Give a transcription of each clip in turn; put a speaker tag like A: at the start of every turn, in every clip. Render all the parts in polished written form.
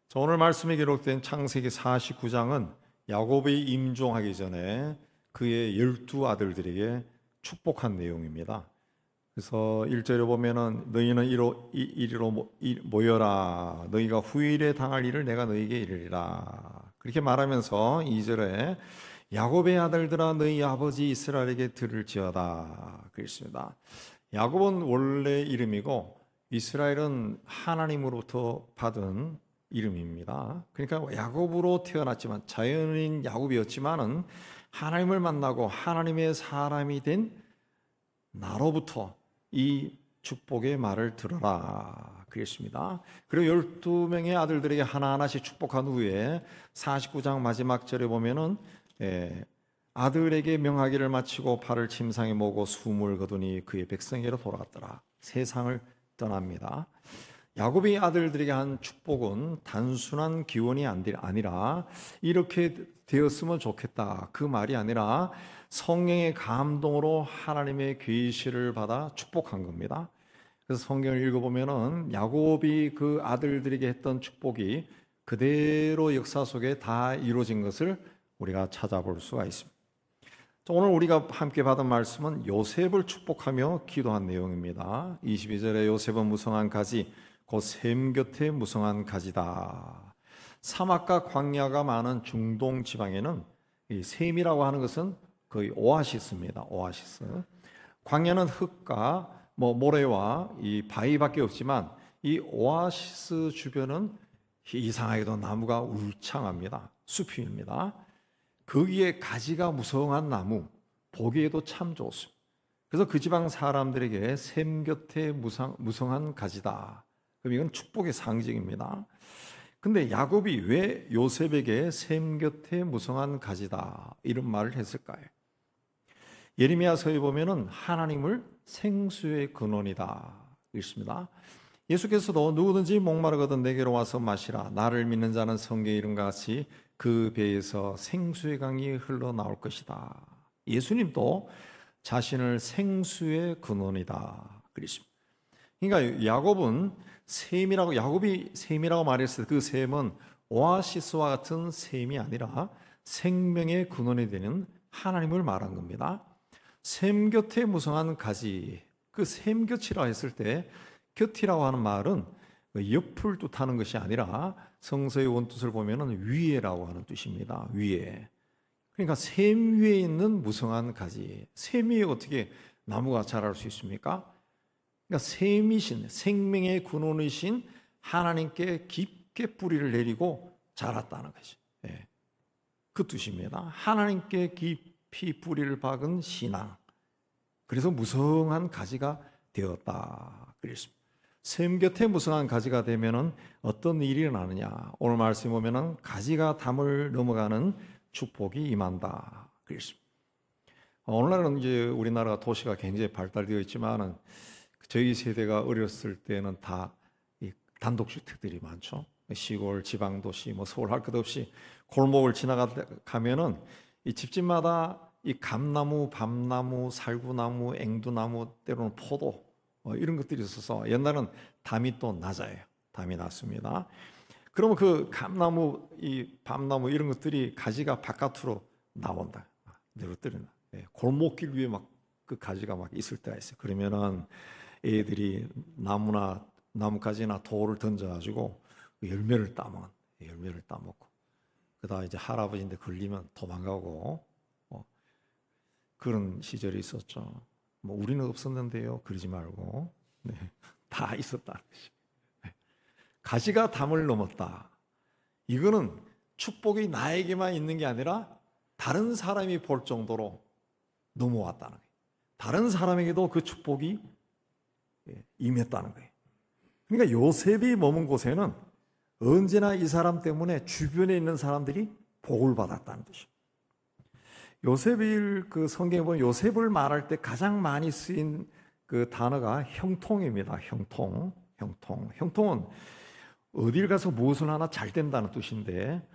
A: 자, 오늘 말씀에 기록된 창세기 49장은 야곱이 임종하기 전에 그의 12 아들들에게 축복한 내용입니다. 그래서 1절에 보면은 너희는 이리로 모여라. 너희가 후일에 당할 일을 내가 너희에게 이르리라. 그렇게 말하면서 2절에 야곱의 아들들아 너희 아버지 이스라엘에게 들을지어다. 그랬습니다. 야곱은 원래 이름이고 이스라엘은 하나님으로부터 받은 이름입니다. 그러니까 야곱으로 태어났지만 자연인 야곱이었지만은 하나님을 만나고 하나님의 사람이 된 나로부터 이 축복의 말을 들어라 그랬습니다. 그리고 12명의 아들들에게 하나하나씩 축복한 후에 49장 마지막 절에 보면은 아들에게 명하기를 마치고 발을 침상에 모고 숨을 거두니 그의 백성에게로 돌아갔더라. 세상을 떠납니다. 야곱이 아들들에게 한 축복은 단순한 기원이 아니라 이렇게 되었으면 좋겠다 그 말이 아니라 성령의 감동으로 하나님의 계시를 받아 축복한 겁니다. 그래서 성경을 읽어보면은 야곱이 그 아들들에게 했던 축복이 그대로 역사 속에 다 이루어진 것을 우리가 찾아볼 수가 있습니다. 오늘 우리가 함께 받은 말씀은 요셉을 축복하며 기도한 내용입니다. 22절에 요셉은 무성한 가지 곧 샘 곁에 무성한 가지다. 사막과 광야가 많은 중동 지방에는 이 샘이라고 하는 것은 거의 오아시스입니다. 오아시스. 광야는 흙과 모래와 이 바위밖에 없지만 이 오아시스 주변은 이상하게도 나무가 울창합니다. 숲입니다. 거기에 가지가 무성한 나무, 보기에도 참 좋습니다. 그래서 그 지방 사람들에게 샘 곁에 무성한 가지다. 그럼 이건 축복의 상징입니다. 근데 야곱이 왜 요셉에게 샘 곁에 무성한 가지다 이런 말을 했을까요? 예레미야서에 보면은 하나님을 생수의 근원이다 있습니다. 예수께서도 누구든지 목마르거든 내게로 와서 마시라. 나를 믿는 자는 성경의 이름과 같이 그 배에서 생수의 강이 흘러나올 것이다. 예수님도 자신을 생수의 근원이다 그랬습니다. 그러니까 야곱이 샘이라고 말했을 때 그 샘은 오아시스와 같은 샘이 아니라 생명의 근원이 되는 하나님을 말한 겁니다. 샘 곁에 무성한 가지, 그 샘 곁이라 했을 때 곁이라고 하는 말은 옆을 뜻하는 것이 아니라 성서의 원뜻을 보면은 위에라고 하는 뜻입니다. 위에. 그러니까 샘 위에 있는 무성한 가지. 샘 위에 어떻게 나무가 자랄 수 있습니까? 그러니까 샘이신 생명의 근원이신 하나님께 깊게 뿌리를 내리고 자랐다는 것이 그 뜻입니다. 하나님께 깊이 뿌리를 박은 신앙. 그래서 무성한 가지가 되었다 그랬습니다. 샘 곁에 무성한 가지가 되면은 어떤 일이 일어나느냐? 오늘 말씀 보면은 가지가 담을 넘어가는 축복이 임한다 그랬습니다. 오늘날은 이제 우리나라 도시가 굉장히 발달되어 있지만은 저희 세대가 어렸을 때는 다 이 단독주택들이 많죠. 시골, 지방 도시, 서울 할 것 없이 골목을 지나가면은 이 집집마다 이 감나무, 밤나무, 살구나무, 앵두나무, 때로는 포도 이런 것들이 있어서 옛날은 담이 또 낮아요. 담이 낮습니다. 그러면 그 감나무, 이 밤나무 이런 것들이 가지가 바깥으로 나온다. 늘어뜨린다. 골목길 위에 막 그 가지가 막 있을 때가 있어요. 그러면은 애들이 나뭇가지나 돌을 던져가지고 열매를 따먹고 그다음 이제 할아버지인데 걸리면 도망가고 그런 시절이 있었죠. 우리는 없었는데요. 그러지 말고 다 있었다는 것이. 가지가 담을 넘었다. 이거는 축복이 나에게만 있는 게 아니라 다른 사람이 볼 정도로 넘어왔다는 거예요. 다른 사람에게도 그 축복이 임했다는 거예요. 그러니까 요셉이 머문 곳에는 언제나 이 사람 때문에 주변에 있는 사람들이 복을 받았다는 뜻이에요. 요셉을 그 성경에 보면 요셉을 말할 때 가장 많이 쓰인 그 단어가 형통입니다. 형통은 어딜 가서 무엇을 하나 잘 된다는 뜻인데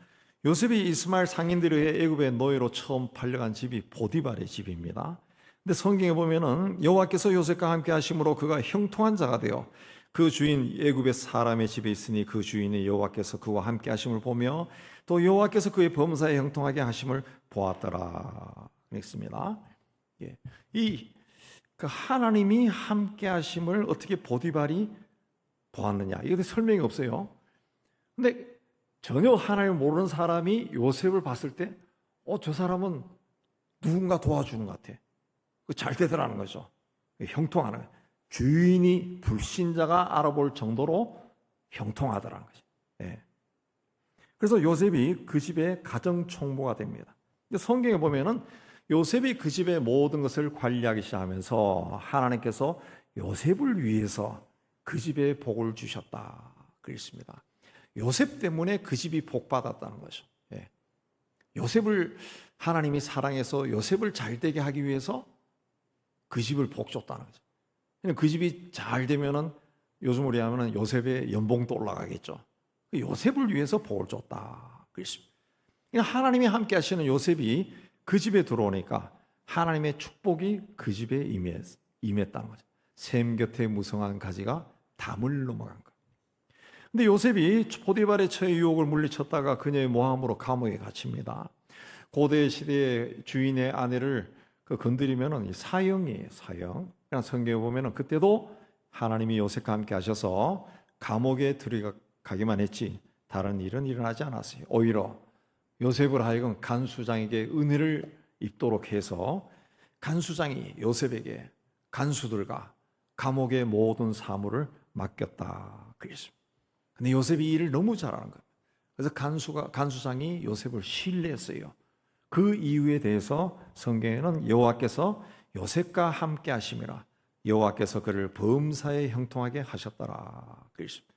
A: 요셉이 이스마엘 상인들에 의해 애굽의 노예로 처음 팔려간 집이 보디발의 집입니다. 근데 성경에 보면은 여호와께서 요셉과 함께 하심으로 그가 형통한 자가 되어 그 주인 애굽의 사람의 집에 있으니 그 주인의 여호와께서 그와 함께 하심을 보며 또 여호와께서 그의 범사에 형통하게 하심을 보았더라. 그랬습니다. 예. 그 하나님이 함께 하심을 어떻게 보디발이 보았느냐? 이것도 설명이 없어요. 근데 전혀 하나님을 모르는 사람이 요셉을 봤을 때, 저 사람은 누군가 도와주는 것 같아. 잘 되더라는 거죠. 형통하는 거예요. 주인이 불신자가 알아볼 정도로 형통하더라는 거죠. 예. 그래서 요셉이 그 집의 가정 총무가 됩니다. 근데 성경에 보면은 요셉이 그 집의 모든 것을 관리하기 시작하면서 하나님께서 요셉을 위해서 그 집에 복을 주셨다 그랬습니다. 요셉 때문에 그 집이 복받았다는 거죠. 예. 요셉을 하나님이 사랑해서 요셉을 잘되게 하기 위해서 그 집을 복 줬다는 거죠. 그 집이 잘 되면은 요즘 우리 하면은 요셉의 연봉도 올라가겠죠. 요셉을 위해서 복을 줬다 그랬습니다. 하나님이 함께 하시는 요셉이 그 집에 들어오니까 하나님의 축복이 그 집에 임했다는 거죠. 샘 곁에 무성한 가지가 담을 넘어간 거예요. 근데 요셉이 보디발의 처의 유혹을 물리쳤다가 그녀의 모함으로 감옥에 갇힙니다. 고대 시대의 주인의 아내를 건드리면은 사형이에요, 사형. 그냥 성경에 보면은 그때도 하나님이 요셉과 함께 하셔서 감옥에 들어가기만 했지 다른 일은 일어나지 않았어요. 오히려 요셉을 하여금 간수장에게 은혜를 입도록 해서 간수장이 요셉에게 간수들과 감옥의 모든 사무를 맡겼다 그랬습니다. 근데 요셉이 일을 너무 잘하는 거예요. 그래서 간수장이 요셉을 신뢰했어요. 그 이유에 대해서 성경에는 여호와께서 요셉과 함께 하심이라 여호와께서 그를 범사에 형통하게 하셨더라 그랬습니다.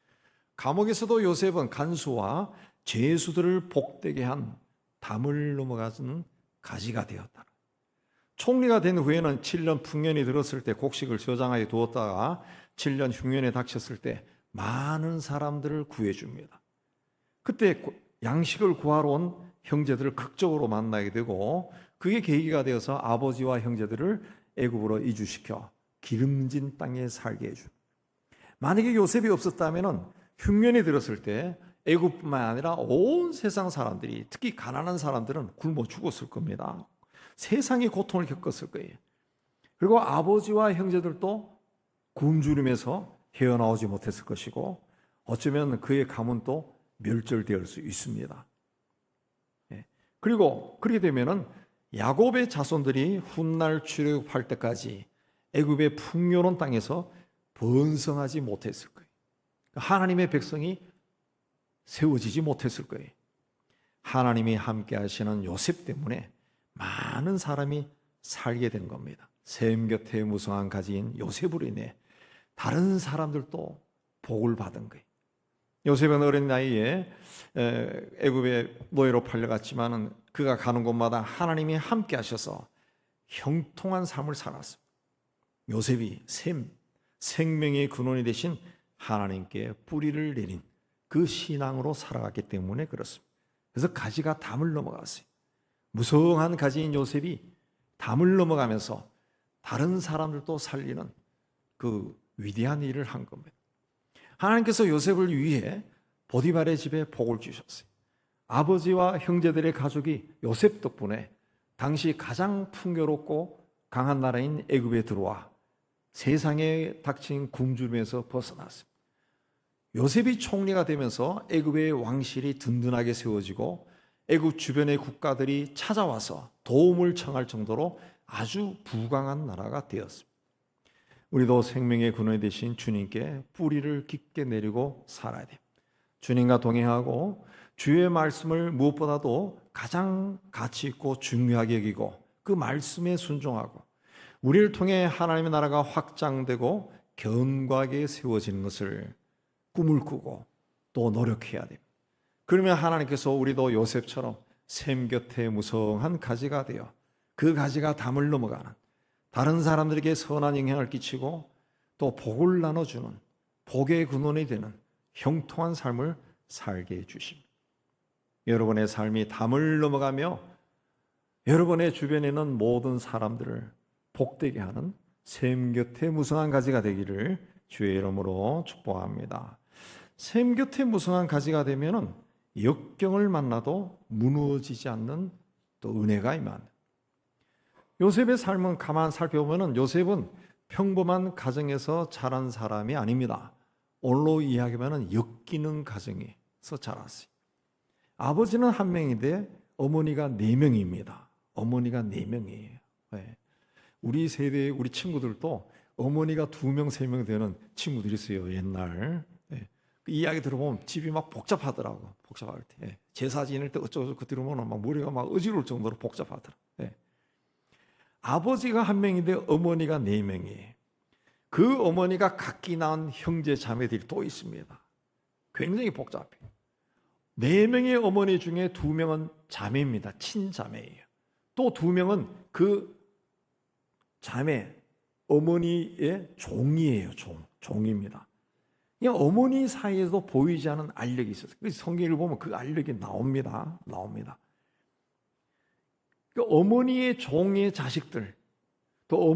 A: 감옥에서도 요셉은 간수와 죄수들을 복되게 한 담을 넘어가는 가지가 되었다. 총리가 된 후에는 7년 풍년이 들었을 때 곡식을 저장하에 두었다가 7년 흉년에 닥쳤을 때 많은 사람들을 구해줍니다. 그때 양식을 구하러 온 형제들을 극적으로 만나게 되고 그게 계기가 되어서 아버지와 형제들을 애굽으로 이주시켜 기름진 땅에 살게 해줍니다. 만약에 요셉이 없었다면 흉년이 들었을 때 애굽뿐만 아니라 온 세상 사람들이 특히 가난한 사람들은 굶어 죽었을 겁니다. 세상의 고통을 겪었을 거예요. 그리고 아버지와 형제들도 굶주림에서 헤어나오지 못했을 것이고 어쩌면 그의 가문도 멸절될 수 있습니다. 그리고 그렇게 되면은 야곱의 자손들이 훗날 출애굽할 때까지 애굽의 풍요로운 땅에서 번성하지 못했을 거예요. 하나님의 백성이 세워지지 못했을 거예요. 하나님이 함께 하시는 요셉 때문에 많은 사람이 살게 된 겁니다. 샘 곁에 무성한 가지인 요셉으로 인해 다른 사람들도 복을 받은 거예요. 요셉은 어린 나이에 애굽의 노예로 팔려갔지만은 그가 가는 곳마다 하나님이 함께 하셔서 형통한 삶을 살았습니다. 요셉이 생명의 근원이 되신 하나님께 뿌리를 내린 그 신앙으로 살아갔기 때문에 그렇습니다. 그래서 가지가 담을 넘어갔어요. 무성한 가지인 요셉이 담을 넘어가면서 다른 사람들도 살리는 그 위대한 일을 한 겁니다. 하나님께서 요셉을 위해 보디발의 집에 복을 주셨어요. 아버지와 형제들의 가족이 요셉 덕분에 당시 가장 풍요롭고 강한 나라인 애굽에 들어와 세상에 닥친 굶주림에서 벗어났습니다. 요셉이 총리가 되면서 애굽의 왕실이 든든하게 세워지고 애굽 주변의 국가들이 찾아와서 도움을 청할 정도로 아주 부강한 나라가 되었습니다. 우리도 생명의 근원이 되신 주님께 뿌리를 깊게 내리고 살아야 됩니다. 주님과 동행하고 주의 말씀을 무엇보다도 가장 가치 있고 중요하게 여기고 그 말씀에 순종하고 우리를 통해 하나님의 나라가 확장되고 견고하게 세워지는 것을 꿈을 꾸고 또 노력해야 됩니다. 그러면 하나님께서 우리도 요셉처럼 샘 곁에 무성한 가지가 되어 그 가지가 담을 넘어가는 다른 사람들에게 선한 영향을 끼치고 또 복을 나눠주는 복의 근원이 되는 형통한 삶을 살게 해주십니다. 여러분의 삶이 담을 넘어가며 여러분의 주변에 있는 모든 사람들을 복되게 하는 샘 곁에 무성한 가지가 되기를 주의 이름으로 축복합니다. 샘 곁에 무성한 가지가 되면은 역경을 만나도 무너지지 않는 또 은혜가 임한다. 요셉의 삶은 가만 살펴보면은 요셉은 평범한 가정에서 자란 사람이 아닙니다. 오늘로 이야기하면은 역기능 가정에서 자랐어요. 아버지는 한 명인데 어머니가 4명입니다. 어머니가 4명이에요. 네. 우리 세대의 우리 친구들도 어머니가 2명, 3명 되는 친구들이 있어요. 옛날. 네. 그 이야기 들어보면 집이 막 복잡하더라고. 복잡할 때. 제사 지낼 때 어쩌고저쩌고 들으면 막 머리가 막 어지러울 정도로 복잡하더라. 네. 아버지가 한 명인데 어머니가 4명이에요. 그 어머니가 각기 낳은 형제 자매들이 또 있습니다. 굉장히 복잡해요. 4명의 어머니 중에 2명은 자매입니다. 친자매예요. 또 2명은 그 자매, 어머니의 종이에요. 종입니다. 그냥 어머니 사이에도 보이지 않은 알력이 있어요. 그래서 성경을 보면 그 알력이 나옵니다. 그 어머니의 종의 자식들, 또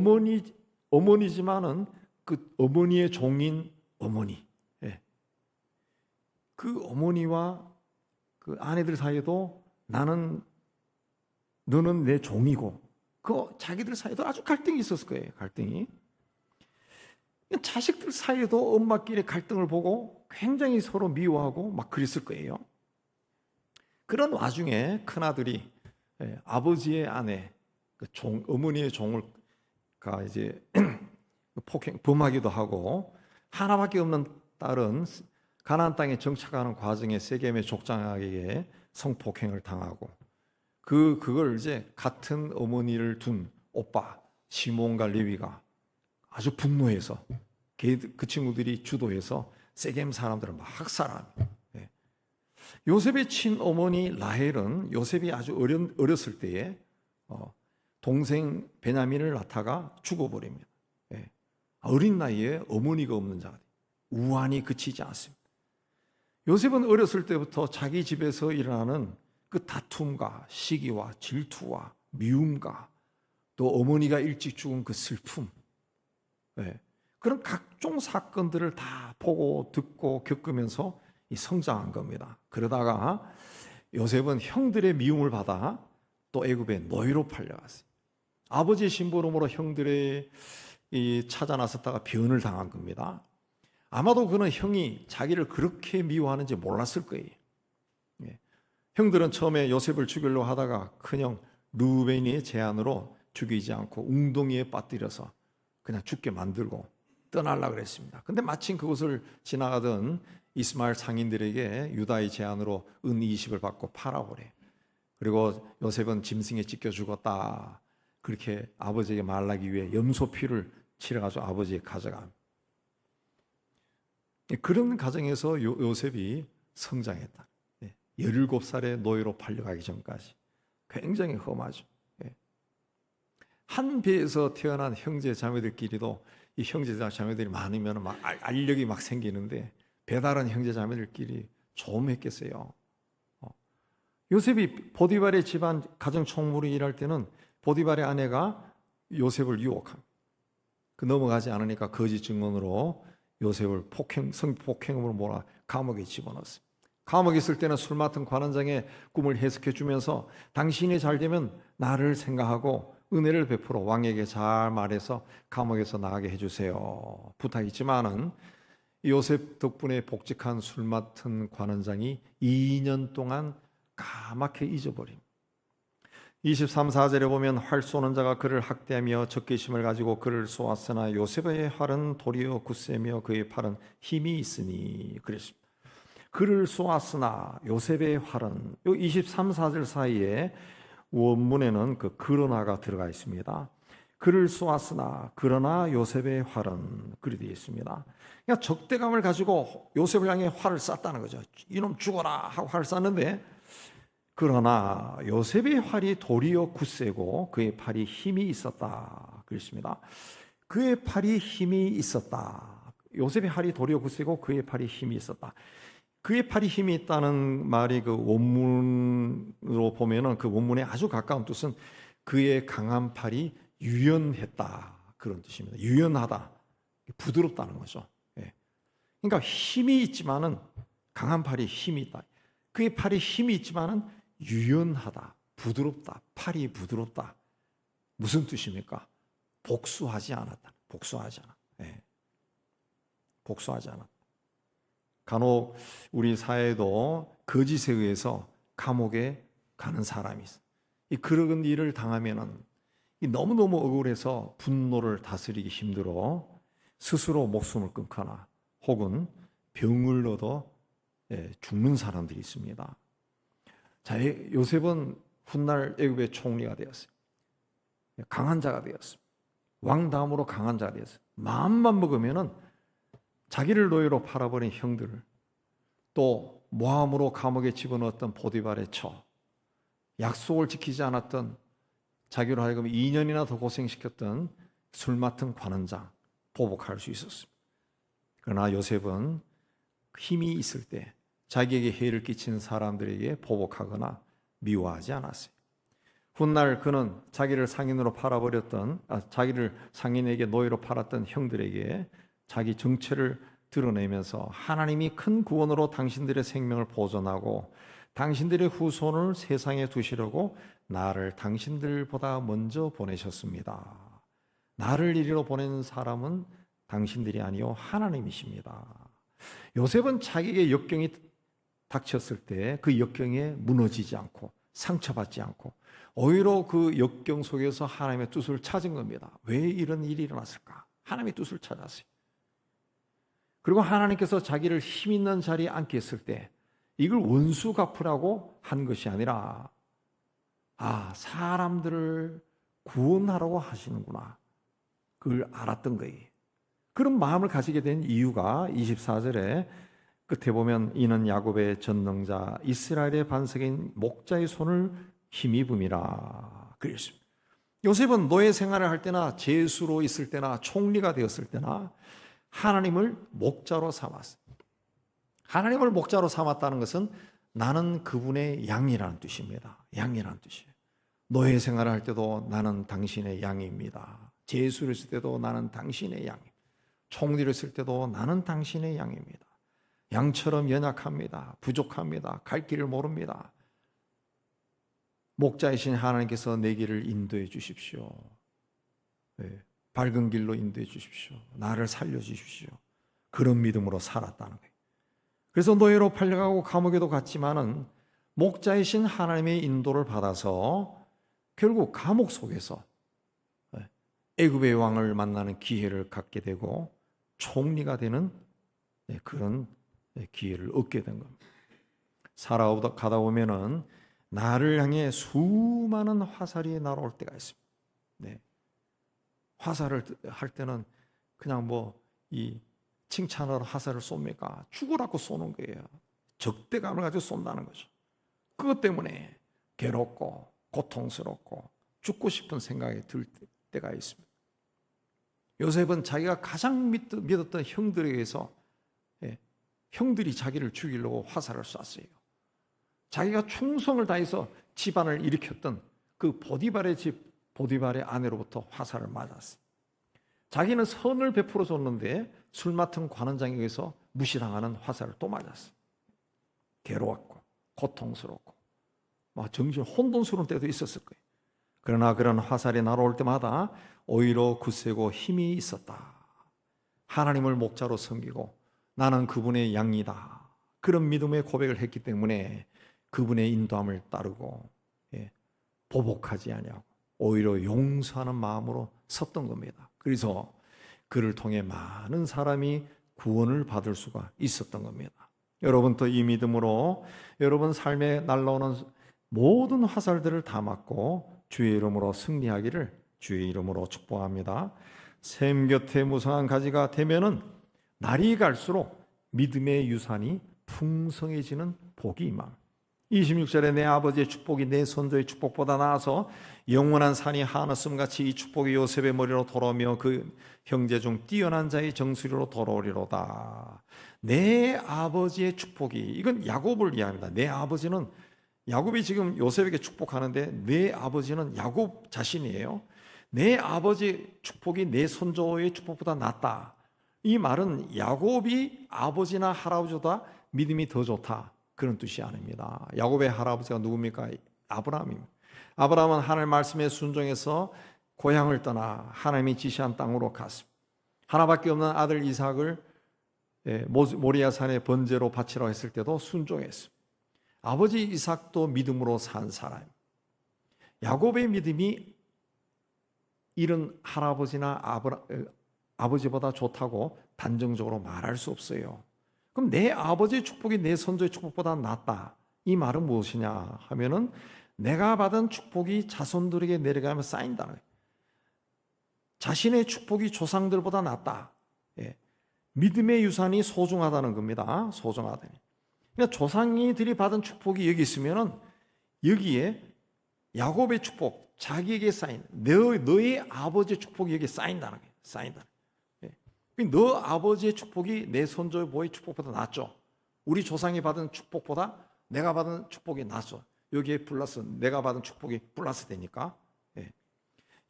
A: 어머니지만은 그 어머니의 종인 어머니, 그 어머니와 그 아내들 사이에도 너는 내 종이고, 그 자기들 사이에도 아주 갈등이 있었을 거예요. 갈등이. 자식들 사이에도 엄마끼리 갈등을 보고 굉장히 서로 미워하고 막 그랬을 거예요. 그런 와중에 큰아들이 아버지의 아내, 어머니의 종을 이제 범하기도 하고, 하나밖에 없는 딸은 가나안 땅에 정착하는 과정에 세겜의 족장에게 성폭행을 당하고, 그걸 이제 같은 어머니를 둔 오빠 시몬과 레위가 아주 분노해서 그 친구들이 주도해서 세겜 사람들을 막 학살합니다. 요셉의 친어머니 라헬은 요셉이 아주 어렸을 때에 동생 베냐민을 낳다가 죽어버립니다. 어린 나이에 어머니가 없는 자가 우환이 그치지 않습니다. 요셉은 어렸을 때부터 자기 집에서 일어나는 그 다툼과 시기와 질투와 미움과 또 어머니가 일찍 죽은 그 슬픔, 그런 각종 사건들을 다 보고 듣고 겪으면서 성장한 겁니다. 그러다가 요셉은 형들의 미움을 받아 또 애굽의 노예로 팔려갔어요. 아버지의 심부름으로 형들이 찾아 나섰다가 변을 당한 겁니다. 아마도 그는 형이 자기를 그렇게 미워하는지 몰랐을 거예요. 형들은 처음에 요셉을 죽이려고 하다가 큰형 루벤의 제안으로 죽이지 않고 웅덩이에 빠뜨려서 그냥 죽게 만들고 떠나려고 그랬습니다. 근데 마침 그곳을 지나가던 이스마엘 상인들에게 유다의 제안으로 은 20을 받고 팔아오래. 그리고 요셉은 짐승에 찢겨 죽었다. 그렇게 아버지에게 말하기 위해 염소 피를 칠해가지고 아버지에게 가져갑니다. 그런 가정에서 요셉이 성장했다. 17살의 노예로 팔려가기 전까지 굉장히 험하죠. 한 배에서 태어난 형제 자매들끼리도 이 형제 자매들이 많으면 막 알력이 막 생기는데 배다른 형제 자매들끼리 좀 했겠어요. 요셉이 보디발의 집안 가정 총무로 일할 때는 보디발의 아내가 요셉을 유혹합니다. 넘어가지 않으니까 거짓 증언으로 요셉을 성폭행으로 몰아 감옥에 집어넣었어요. 감옥에 있을 때는 술 맡은 관원장의 꿈을 해석해 주면서 당신이 잘 되면 나를 생각하고 은혜를 베풀어 왕에게 잘 말해서 감옥에서 나가게 해주세요. 부탁했지만은 요셉 덕분에 복직한 술 맡은 관원장이 2년 동안 까맣게 잊어버립니다. 23, 4절에 보면 활 쏘는 자가 그를 학대하며 적개심을 가지고 그를 쏘았으나 요셉의 활은 도리어 굳세며 그의 팔은 힘이 있으니 그랬습니다. 그를 쏘았으나 요셉의 활은, 요 23, 4절 사이에 원문에는 그 그러나가 들어가 있습니다. 그를 쏘았으나 그러나 요셉의 활은 그리 되어 있습니다. 그러니까 적대감을 가지고 요셉을 향해 활을 쐈다는 거죠. 이놈 죽어라 하고 활을 쐈는데, 그러나 요셉의 활이 도리어 굳세고 그의 팔이 힘이 있었다 그랬습니다. 그의 팔이 힘이 있었다. 요셉의 팔이 도리어 굳세고 그의 팔이 힘이 있었다. 그의 팔이 힘이 있다는 말이 그 원문으로 보면은 그 원문에 아주 가까운 뜻은 그의 강한 팔이 유연했다 그런 뜻입니다. 유연하다, 부드럽다는 거죠. 그러니까 힘이 있지만은 강한 팔이 힘이 있다. 그의 팔이 힘이 있지만은 유연하다, 부드럽다, 팔이 부드럽다. 무슨 뜻입니까? 복수하지 않았다. 복수하지 않았다. 네. 복수하지 않았다. 간혹 우리 사회도 거짓에 의해서 감옥에 가는 사람이 있어. 이 그런 일을 당하면은 너무너무 억울해서 분노를 다스리기 힘들어 스스로 목숨을 끊거나 혹은 병을 얻어 죽는 사람들이 있습니다. 자, 요셉은 훗날 애굽의 총리가 되었어요. 강한 자가 되었어요. 왕 다음으로 강한 자가 되었어요. 마음만 먹으면은 자기를 노예로 팔아버린 형들을, 또 모함으로 감옥에 집어넣었던 보디발의 처, 약속을 지키지 않았던, 자기로 하여금 2년이나 더 고생시켰던 술 맡은 관원장 보복할 수 있었습니다. 그러나 요셉은 힘이 있을 때 자기에게 해를 끼친 사람들에게 보복하거나 미워하지 않았어요. 훗날 그는 자기를 상인으로 팔아버렸던, 자기를 상인에게 노예로 팔았던 형들에게 자기 정체를 드러내면서 하나님이 큰 구원으로 당신들의 생명을 보존하고 당신들의 후손을 세상에 두시려고 나를 당신들보다 먼저 보내셨습니다. 나를 이리로 보낸 사람은 당신들이 아니요 하나님이십니다. 요셉은 자기에게 역경이 닥쳤을 때 그 역경에 무너지지 않고 상처받지 않고 오히려 그 역경 속에서 하나님의 뜻을 찾은 겁니다. 왜 이런 일이 일어났을까? 하나님의 뜻을 찾았어요. 그리고 하나님께서 자기를 힘 있는 자리에 앉게 했을 때 이걸 원수 갚으라고 한 것이 아니라 사람들을 구원하라고 하시는구나. 그걸 알았던 거예요. 그런 마음을 가지게 된 이유가 24절에 끝에 보면 이는 야곱의 전능자 이스라엘의 반석인 목자의 손을 힘입음이라 그랬습니다. 요셉은 노예 생활을 할 때나 제수로 있을 때나 총리가 되었을 때나 하나님을 목자로 삼았어요. 하나님을 목자로 삼았다는 것은 나는 그분의 양이라는 뜻입니다. 양이라는 뜻이에요. 노예 생활을 할 때도 나는 당신의 양입니다. 제수를 했을 때도 나는 당신의 양입니다. 총리를 했을 때도 나는 당신의 양입니다. 양처럼 연약합니다. 부족합니다. 갈 길을 모릅니다. 목자이신 하나님께서 내 길을 인도해 주십시오. 밝은 길로 인도해 주십시오. 나를 살려 주십시오. 그런 믿음으로 살았다는 거예요. 그래서 노예로 팔려가고 감옥에도 갔지만은 목자이신 하나님의 인도를 받아서 결국 감옥 속에서 애굽의 왕을 만나는 기회를 갖게 되고 총리가 되는 그런 기회를 얻게 된 겁니다. 살아가다 보면은 나를 향해 수많은 화살이 날아올 때가 있습니다. 화살을 할 때는 그냥 이 칭찬으로 화살을 쏩니까? 죽으라고 쏘는 거예요. 적대감을 가지고 쏜다는 거죠. 그것 때문에 괴롭고 고통스럽고 죽고 싶은 생각이 들 때가 있습니다. 요셉은 자기가 가장 믿었던 형들에 의해서 형들이 자기를 죽이려고 화살을 쐈어요. 자기가 충성을 다해서 집안을 일으켰던 그 보디발의 아내로부터 화살을 맞았어요. 자기는 선을 베풀어 줬는데 술 맡은 관원장에 의해서 무시당하는 화살을 또 맞았어요. 괴로웠고 고통스럽고 정신 혼돈스러운 때도 있었을 거예요. 그러나 그런 화살이 날아올 때마다 오히려 굳세고 힘이 있었다. 하나님을 목자로 섬기고 나는 그분의 양이다. 그런 믿음의 고백을 했기 때문에 그분의 인도함을 따르고 보복하지 아니하고 오히려 용서하는 마음으로 섰던 겁니다. 그래서 그를 통해 많은 사람이 구원을 받을 수가 있었던 겁니다. 여러분도 이 믿음으로 여러분 삶에 날라오는 모든 화살들을 다 맞고 주의 이름으로 승리하기를 주의 이름으로 축복합니다. 샘 곁에 무성한 가지가 되면은 날이 갈수록 믿음의 유산이 풍성해지는 복이 임함. 26절에 내 아버지의 축복이 내 선조의 축복보다 나아서 영원한 산이 하늘섬 같이 이 축복이 요셉의 머리로 돌아오며 그 형제 중 뛰어난 자의 정수리로 돌아오리로다. 내 아버지의 축복이, 이건 야곱을 이야기합니다. 내 아버지는, 야곱이 지금 요셉에게 축복하는데 내 아버지는 야곱 자신이에요. 내 아버지 축복이 내 선조의 축복보다 낫다. 이 말은 야곱이 아버지나 할아버지보다 믿음이 더 좋다, 그런 뜻이 아닙니다. 야곱의 할아버지가 누굽니까? 아브라함입니다. 아브라함은 하나님 말씀에 순종해서 고향을 떠나 하나님이 지시한 땅으로 갔습니다. 하나밖에 없는 아들 이삭을 모리아산의 번제로 바치라고 했을 때도 순종했습니다. 아버지 이삭도 믿음으로 산 사람입니다. 야곱의 믿음이 이런 할아버지나 아버지보다 좋다고 단정적으로 말할 수 없어요. 그럼 내 아버지의 축복이 내 선조의 축복보다 낫다, 이 말은 무엇이냐 하면은 내가 받은 축복이 자손들에게 내려가면 쌓인다는 거예요. 자신의 축복이 조상들보다 낫다. 믿음의 유산이 소중하다는 겁니다. 소중하다니. 그러니까 조상이들이 받은 축복이 여기 있으면은 여기에 야곱의 축복, 자기에게 쌓인 너의 아버지의 축복이 여기에 쌓인다는 거예요. 쌓인다. 너 아버지의 축복이 내 손조의 축복보다 낫죠. 우리 조상이 받은 축복보다 내가 받은 축복이 낫죠. 여기에 플러스, 내가 받은 축복이 플러스 되니까.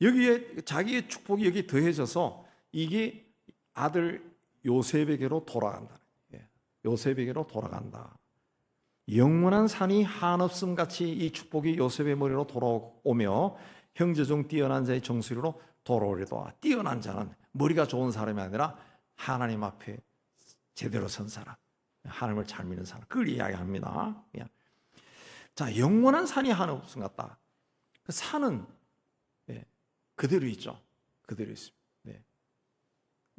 A: 여기에 자기의 축복이 여기 더해져서 이게 아들 요셉에게로 돌아간다. 요셉에게로 돌아간다. 영원한 산이 한없음 같이 이 축복이 요셉의 머리로 돌아오며 형제 중 뛰어난 자의 정수리로 돌아오리도다. 뛰어난 자는 머리가 좋은 사람이 아니라 하나님 앞에 제대로 선 사람, 하나님을 잘 믿는 사람, 그걸 이야기합니다. 자, 영원한 산이 한없음 같다. 그 산은 그대로 있죠. 그대로 있습니다.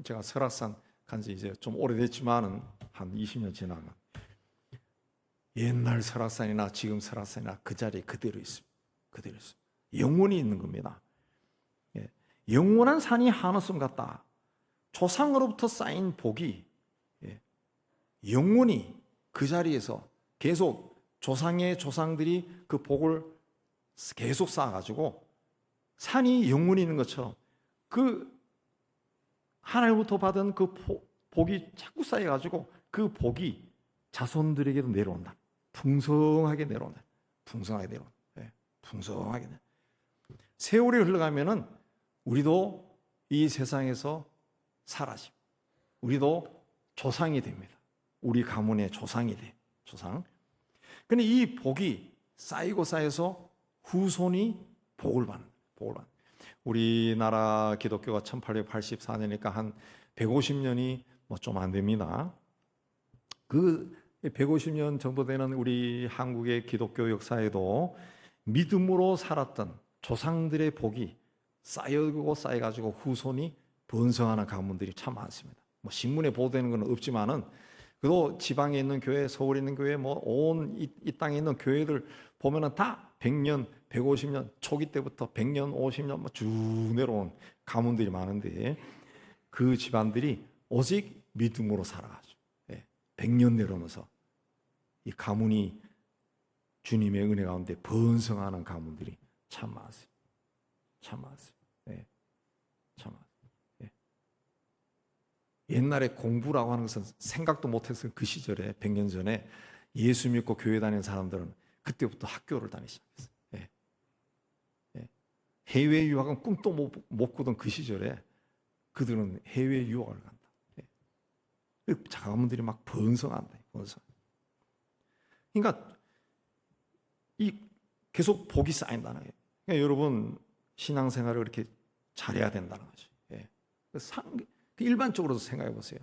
A: 제가 설악산 간지 이제 좀 오래됐지만은 한 20년 지나간 옛날 설악산이나 지금 설악산이나 그 자리에 그대로 있습니다. 그대로 있습니다. 영원히 있는 겁니다. 영원한 산이 한없음 같다. 조상으로부터 쌓인 복이 영원히 그 자리에서 계속 조상의 조상들이 그 복을 계속 쌓아가지고 산이 영원히 있는 것처럼 그 하나님부터 받은 그 복이 자꾸 쌓여가지고 그 복이 자손들에게도 내려온다. 풍성하게 내려온다. 풍성하게 내려온다. 풍성하게 내려온다. 세월이 흘러가면은 우리도 이 세상에서 사라집니다. 우리도 조상이 됩니다. 우리 가문의 조상이 돼. 조상. 근데 이 복이 쌓이고 쌓여서 후손이 복을 받는. 우리나라 기독교가 1884년이니까 한 150년이 뭐 좀 안 됩니다. 그 150년 정도 되는 우리 한국의 기독교 역사에도 믿음으로 살았던 조상들의 복이 쌓이고 쌓여가지고 후손이 번성하는 가문들이 참 많습니다. 뭐 신문에 보도되는 건 없지만은 그래도 지방에 있는 교회, 서울에 있는 교회, 뭐 온 이 땅에 있는 교회들 보면은 다 100년, 150년 초기 때부터 100년, 50년 뭐 쭉 내려온 가문들이 많은데 그 집안들이 오직 믿음으로 살아가죠. 100년 내려오면서 이 가문이 주님의 은혜 가운데 번성하는 가문들이 참 많습니다. 참 많습니다. 참 많습니다. 옛날에 공부라고 하는 것은 생각도 못했을 그 시절에 100년 전에 예수 믿고 교회 다니는 사람들은 그때부터 학교를 다니기 시작했어요. 해외 유학은 꿈도 못 꾸던 그 시절에 그들은 해외 유학을 간다. 자가문들이 막 번성한다. 번성. 그러니까 이 계속 복이 쌓인다는 거예요. 그러니까 여러분 신앙생활을 이렇게 잘해야 된다는 거죠. 일반적으로도 생각해 보세요.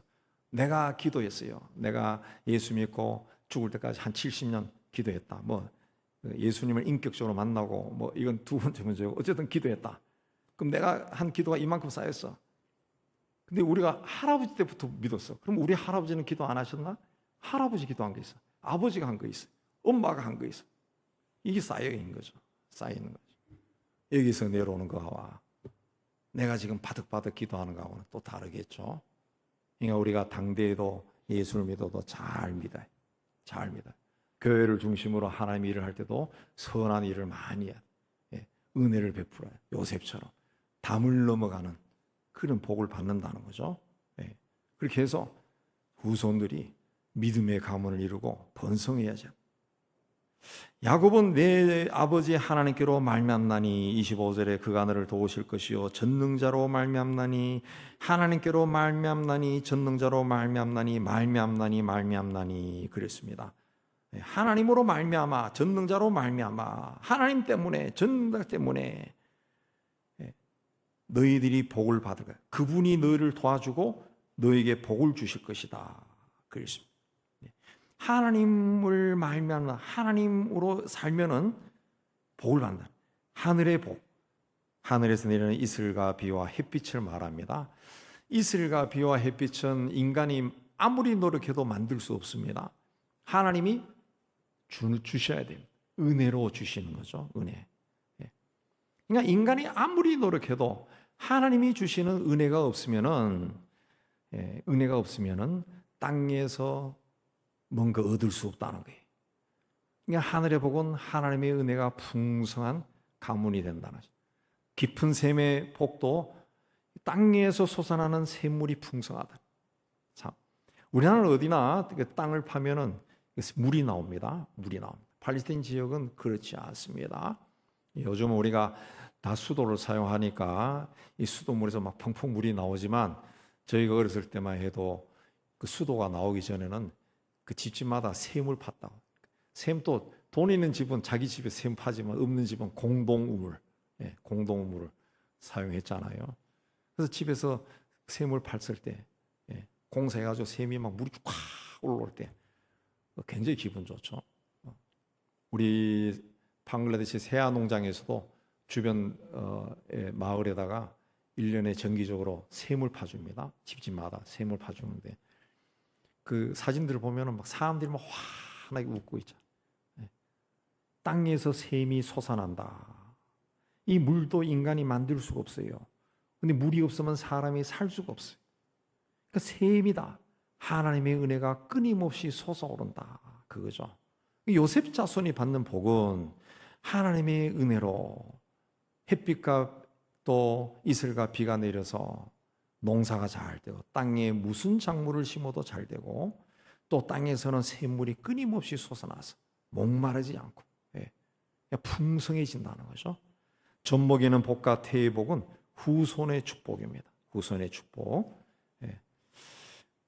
A: 내가 기도했어요. 내가 예수 믿고 죽을 때까지 한 70년 기도했다. 뭐 예수님을 인격적으로 만나고 뭐 이건 두 번째 문제고 어쨌든 기도했다. 그럼 내가 한 기도가 이만큼 쌓였어. 근데 우리가 할아버지 때부터 믿었어. 그럼 우리 할아버지는 기도 안 하셨나? 할아버지 기도한 게 있어. 아버지가 한 거 있어. 엄마가 한 거 있어. 이게 쌓여 있는 거죠. 쌓여 있는 거죠. 여기서 내려오는 거와 내가 지금 바득바득 기도하는 거하고는 또 다르겠죠. 그러니까 우리가 당대에도 예수를 믿어도 잘 믿어요. 잘 믿어요. 교회를 중심으로 하나님 일을 할 때도 선한 일을 많이 해요. 은혜를 베풀어요. 요셉처럼 담을 넘어가는 그런 복을 받는다는 거죠. 그렇게 해서 후손들이 믿음의 가문을 이루고 번성해야죠. 야곱은 내 아버지 하나님께로 말미암나니 25절에 그가 너를 도우실 것이요 전능자로 말미암나니 하나님께로 말미암나니 전능자로 말미암나니 그랬습니다. 하나님으로 말미암아 전능자로 말미암아 하나님 때문에 전능자 때문에 너희들이 복을 받을 거야. 그분이 너희를 도와주고 너에게 복을 주실 것이다. 그랬습니다. 하나님을 말미암아 하나님으로 살면은 복을 받는다. 하늘의 복. 하늘에서 내리는 이슬과 비와 햇빛을 말합니다. 이슬과 비와 햇빛은 인간이 아무리 노력해도 만들 수 없습니다. 하나님이 주셔야 돼요. 은혜로 주시는 거죠. 은혜. 그러니까 인간이 아무리 노력해도 하나님이 주시는 은혜가 없으면은 땅에서 뭔가 얻을 수 없다는 거예요. 그러니까 하늘의 복은 하나님의 은혜가 풍성한 가문이 된다는 거죠. 깊은 샘의 복도 땅에서 솟아나는 샘물이 풍성하다. 참, 우리나라는 어디나 땅을 파면은 물이 나옵니다. 물이 나옵니다. 팔레스타인 지역은 그렇지 않습니다. 요즘 우리가 다 수도를 사용하니까 이 수도물에서 막 펑펑 물이 나오지만 저희가 어렸을 때만 해도 그 수도가 나오기 전에는 그 집집마다 샘을 팠다고. 샘도 돈 있는 집은 자기 집에 샘 파지만 없는 집은 공동우물, 공동우물을 사용했잖아요. 그래서 집에서 샘을 팠을 때 공사해가지고 샘이 막 물이 꽉 올라올 때 굉장히 기분 좋죠. 우리 방글라데시 세아 농장에서도 주변 마을에다가 1년에 정기적으로 샘을 파줍니다. 집집마다 샘을 파주는데 그 사진들을 보면은 막 사람들이 막 환하게 웃고 있죠. 땅에서 샘이 솟아난다. 이 물도 인간이 만들 수가 없어요. 근데 물이 없으면 사람이 살 수가 없어요. 그러니까 샘이다. 하나님의 은혜가 끊임없이 솟아오른다. 그거죠. 요셉 자손이 받는 복은 하나님의 은혜로 햇빛과 또 이슬과 비가 내려서 농사가 잘 되고 땅에 무슨 작물을 심어도 잘 되고 또 땅에서는 샘물이 끊임없이 솟아나서 목마르지 않고 풍성해진다는 거죠. 젖먹이는 복과 태의 복은 후손의 축복입니다. 후손의 축복.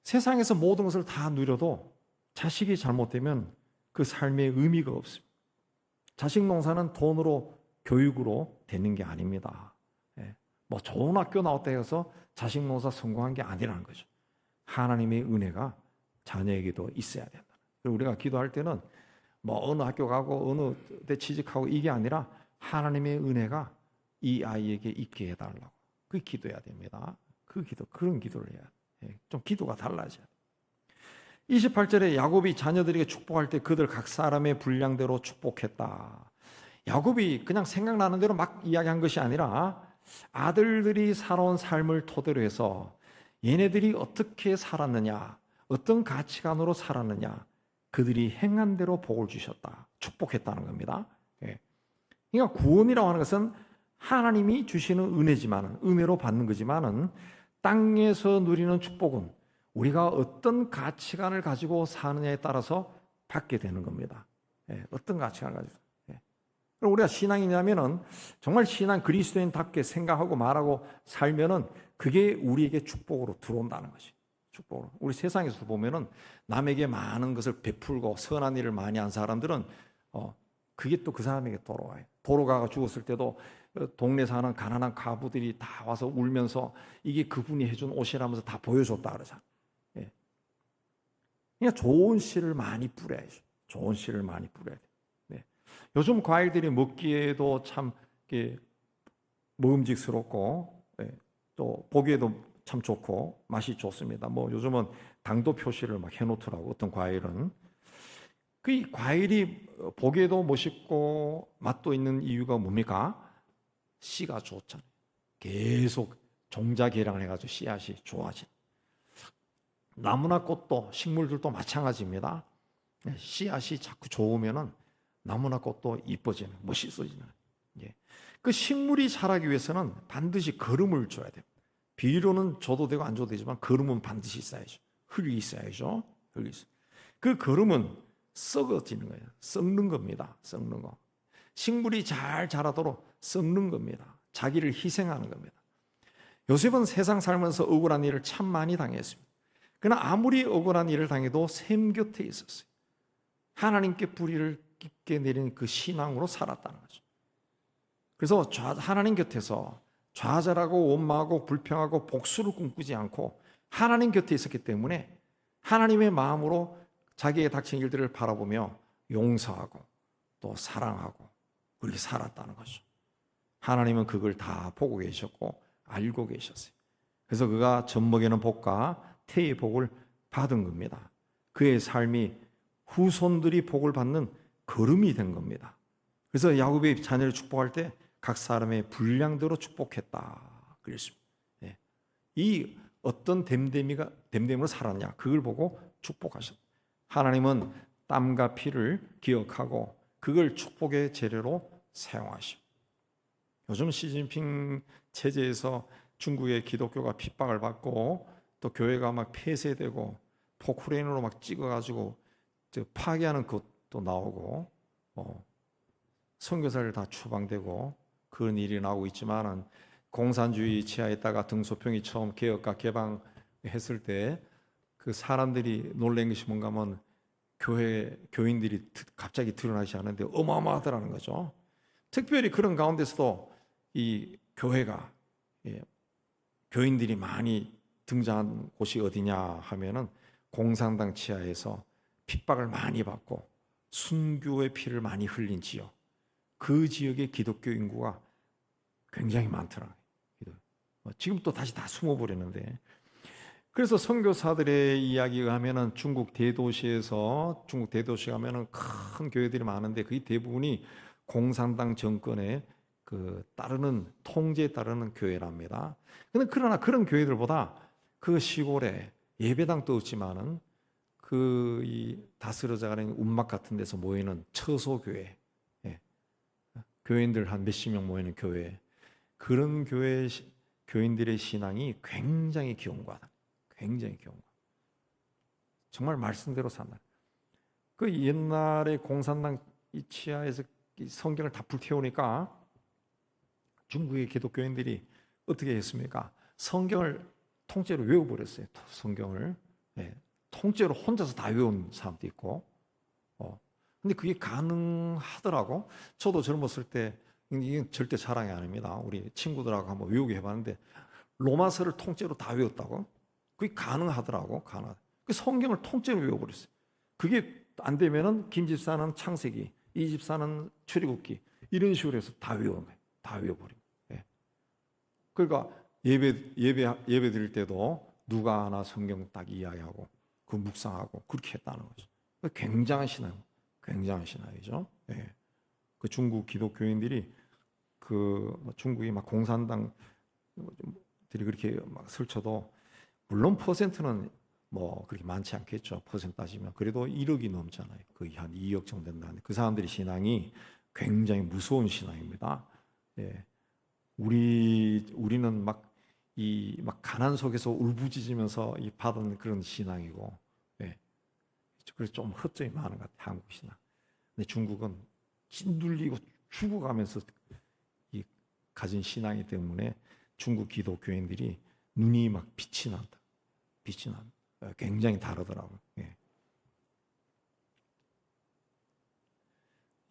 A: 세상에서 모든 것을 다 누려도 자식이 잘못되면 그 삶의 의미가 없습니다. 자식 농사는 돈으로 교육으로 되는 게 아닙니다. 뭐 좋은 학교 나왔다 해서 자식 농사 성공한 게 아니라는 거죠. 하나님의 은혜가 자녀에게도 있어야 된다. 그리고 우리가 기도할 때는 뭐 어느 학교 가고 어느 데 취직하고 이게 아니라 하나님의 은혜가 이 아이에게 있게 해달라고 그 기도해야 됩니다. 그런 기도를 해야 돼. 좀 기도가 달라져요. 28절에 야곱이 자녀들에게 축복할 때 그들 각 사람의 분량대로 축복했다. 야곱이 그냥 생각나는 대로 막 이야기한 것이 아니라 아들들이 살아온 삶을 토대로 해서 얘네들이 어떻게 살았느냐, 어떤 가치관으로 살았느냐, 그들이 행한 대로 복을 주셨다, 축복했다는 겁니다. 그러니까 구원이라고 하는 것은 하나님이 주시는 은혜지만은, 은혜로 받는 거지만은 땅에서 누리는 축복은 우리가 어떤 가치관을 가지고 사느냐에 따라서 받게 되는 겁니다. 어떤 가치관을 가지고. 그럼 우리가 신앙이냐면은 정말 신앙 그리스도인답게 생각하고 말하고 살면은 그게 우리에게 축복으로 들어온다는 것이. 축복으로. 우리 세상에서 보면은 남에게 많은 것을 베풀고 선한 일을 많이 한 사람들은 그게 또 그 사람에게 돌아와요. 도로가가 죽었을 때도 동네 사는 가난한 가부들이 다 와서 울면서 이게 그분이 해준 옷이라면서 다 보여줬다 그러잖아요. 그러니까 좋은 씨를 많이 뿌려야죠. 좋은 씨를 많이 뿌려야 돼요. 요즘 과일들이 먹기에도 참 먹음직스럽고 또 보기에도 참 좋고 맛이 좋습니다. 뭐 요즘은 당도 표시를 막 해놓더라고. 어떤 과일은 그 과일이 보기에도 멋있고 맛도 있는 이유가 뭡니까? 씨가 좋잖아요. 계속 종자 개량을 해가지고 씨앗이 좋아진. 나무나 꽃도 식물들도 마찬가지입니다. 씨앗이 자꾸 좋으면은 나무나 꽃도 이뻐지는, 멋있어지는. 그 식물이 자라기 위해서는 반드시 거름을 줘야 돼요. 비료는 줘도 되고 안 줘도 되지만 거름은 반드시 있어야죠. 흙이 있어야죠. 흙이 있어. 그 거름은 썩어지는 거예요. 썩는 겁니다. 썩는 거. 식물이 잘 자라도록 썩는 겁니다. 자기를 희생하는 겁니다. 요셉은 세상 살면서 억울한 일을 참 많이 당했습니다. 그러나 아무리 억울한 일을 당해도 샘 곁에 있었어요. 하나님께 불의를 깊게 내리는 그 신앙으로 살았다는 거죠. 그래서 하나님 곁에서 좌절하고 원망하고 불평하고 복수를 꿈꾸지 않고 하나님 곁에 있었기 때문에 하나님의 마음으로 자기의 닥친 일들을 바라보며 용서하고 또 사랑하고 그렇게 살았다는 거죠. 하나님은 그걸 다 보고 계셨고 알고 계셨어요. 그래서 그가 젖먹이는 복과 태의 복을 받은 겁니다. 그의 삶이 후손들이 복을 받는 걸음이 된 겁니다. 그래서 야곱의 자녀를 축복할 때 각 사람의 분량대로 축복했다 그랬습니다. 이 어떤 됨됨으로 살았냐 그걸 보고 축복하셨다. 하나님은 땀과 피를 기억하고 그걸 축복의 재료로 사용하시고, 요즘 시진핑 체제에서 중국의 기독교가 핍박을 받고 또 교회가 막 폐쇄되고 포크레인으로 막 찍어가지고 파괴하는 것도 나오고 선교사를 다 추방되고 그런 일이 나오고 있지만은 공산주의 치하에다가 등소평이 처음 개혁과 개방했을 때 그 사람들이 놀란 것이 뭔가 하면 교인들이 갑자기 드러나지 않는데 어마어마하더라는 거죠. 특별히 그런 가운데서도 이 교회가 교인들이 많이 등장한 곳이 어디냐 하면은 공산당 치하에서 핍박을 많이 받고 순교의 피를 많이 흘린 지역, 그 지역의 기독교 인구가 굉장히 많더라고요. 지금 또 다시 다 숨어버렸는데, 그래서 선교사들의 이야기가 하면은 중국 대도시에 가면은 큰 교회들이 많은데 거의 대부분이 공산당 정권의 그 따르는 통제에 따르는 교회랍니다. 그러나 그런 교회들보다 그 시골에 예배당도 없지만은 그 이 다스려져가는 움막 같은 데서 모이는 처소 교회, 교인들 한 몇십 명 모이는 교회, 그런 교회 교인들의 신앙이 굉장히 견고하다. 굉장히 견고. 정말 말씀대로 산다. 그 옛날에 공산당 이 치하에서 성경을 다 불태우니까 중국의 기독교인들이 어떻게 했습니까? 성경을 통째로 외워버렸어요. 성경을 통째로 혼자서 다 외운 사람도 있고. 근데 그게 가능하더라고. 저도 젊었을 때 이게 절대 자랑이 아닙니다. 우리 친구들하고 한번 외우게 해봤는데 로마서를 통째로 다 외웠다고. 그게 가능하더라고. 그 성경을 통째로 외워버렸어요. 그게 안 되면은 김 집사는 창세기, 이 집사는 출애굽기 이런 식으로 해서 다 외운 거예요. 다 외워버리고. 그러니까 예배 드릴 때도 누가 하나 성경 딱 이야기하고 그 묵상하고 그렇게 했다는 거죠. 굉장한 신앙이죠. 그 중국 기독교인들이 그 중국이 막 공산당들이 그렇게 막 설쳐도 물론 퍼센트는 뭐 그렇게 많지 않겠죠. 퍼센트 따지면 그래도 1억이 넘잖아요. 거의 한 2억 정도 된다는데 그 사람들의 신앙이 굉장히 무서운 신앙입니다. 우리는 막 가난 속에서 울부짖으면서 받은 그런 신앙이고, 그래서 좀 허점이 많은 것 같아요. 한국 신앙. 근데 중국은 찐둘리고 죽어가면서 가진 신앙이기 때문에 중국 기독교인들이 눈이 막 빛이 난다. 굉장히 다르더라고요.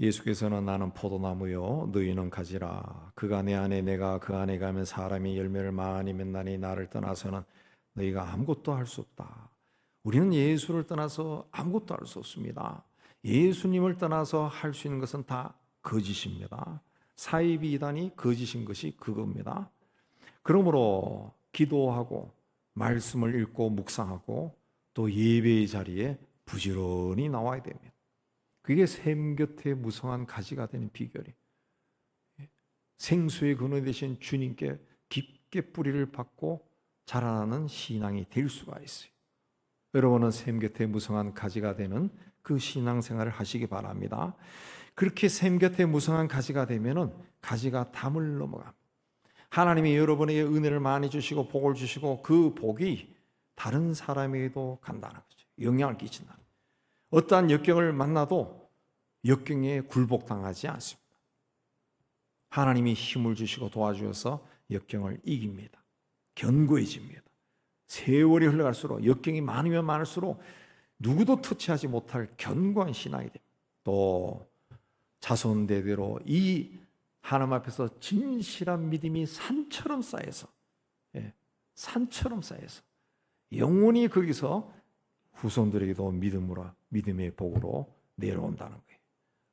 A: 예수께서는 나는 포도나무요 너희는 가지라. 그가 내 안에 내가 그 안에 가면 사람이 열매를 많이 맺나니 나를 떠나서는 너희가 아무것도 할 수 없다. 우리는 예수를 떠나서 아무것도 할 수 없습니다. 예수님을 떠나서 할 수 있는 것은 다 거짓입니다. 사이비 이단이 거짓인 것이 그겁니다. 그러므로 기도하고 말씀을 읽고 묵상하고 또 예배의 자리에 부지런히 나와야 됩니다. 그게 샘 곁에 무성한 가지가 되는 비결이, 생수의 근원 되신 주님께 깊게 뿌리를 받고 자라나는 신앙이 될 수가 있어요. 여러분은 샘 곁에 무성한 가지가 되는 그 신앙생활을 하시기 바랍니다. 그렇게 샘 곁에 무성한 가지가 되면은 가지가 담을 넘어갑니다. 하나님이 여러분에게 은혜를 많이 주시고 복을 주시고 그 복이 다른 사람에게도 간다는 거죠. 영향을 끼친다. 어떠한 역경을 만나도 역경에 굴복당하지 않습니다. 하나님이 힘을 주시고 도와주셔서 역경을 이깁니다. 견고해집니다. 세월이 흘러갈수록 역경이 많으면 많을수록 누구도 터치하지 못할 견고한 신앙이 됩니다. 또 자손대대로 이 하나님 앞에서 진실한 믿음이 산처럼 쌓여서, 산처럼 쌓여서 영원히 거기서 후손들에게도 믿음의 복으로 내려온다는 거예요.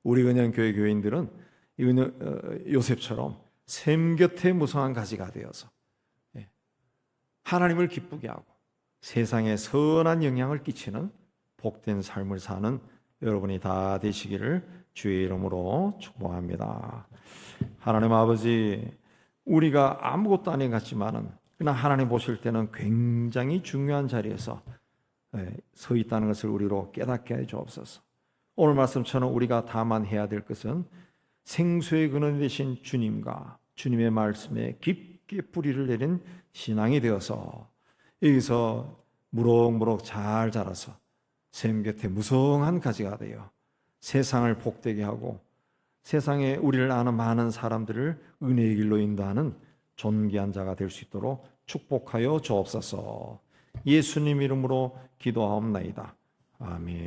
A: 우리 은영교회 교인들은 요셉처럼 샘 곁에 무성한 가지가 되어서 하나님을 기쁘게 하고 세상에 선한 영향을 끼치는 복된 삶을 사는 여러분이 다 되시기를 주의 이름으로 축복합니다. 하나님 아버지, 우리가 아무것도 아닌 것 같지만은 그러나 하나님 보실 때는 굉장히 중요한 자리에서 서 있다는 것을 우리로 깨닫게 해 주옵소서. 오늘 말씀처럼 우리가 다만 해야 될 것은 생수의 근원 되신 주님과 주님의 말씀에 깊게 뿌리를 내린 신앙이 되어서 여기서 무럭무럭 잘 자라서 샘 곁에 무성한 가지가 되어 세상을 복되게 하고 세상에 우리를 아는 많은 사람들을 은혜의 길로 인도하는 존귀한 자가 될 수 있도록 축복하여 주옵소서. 예수님 이름으로 기도하옵나이다. 아멘.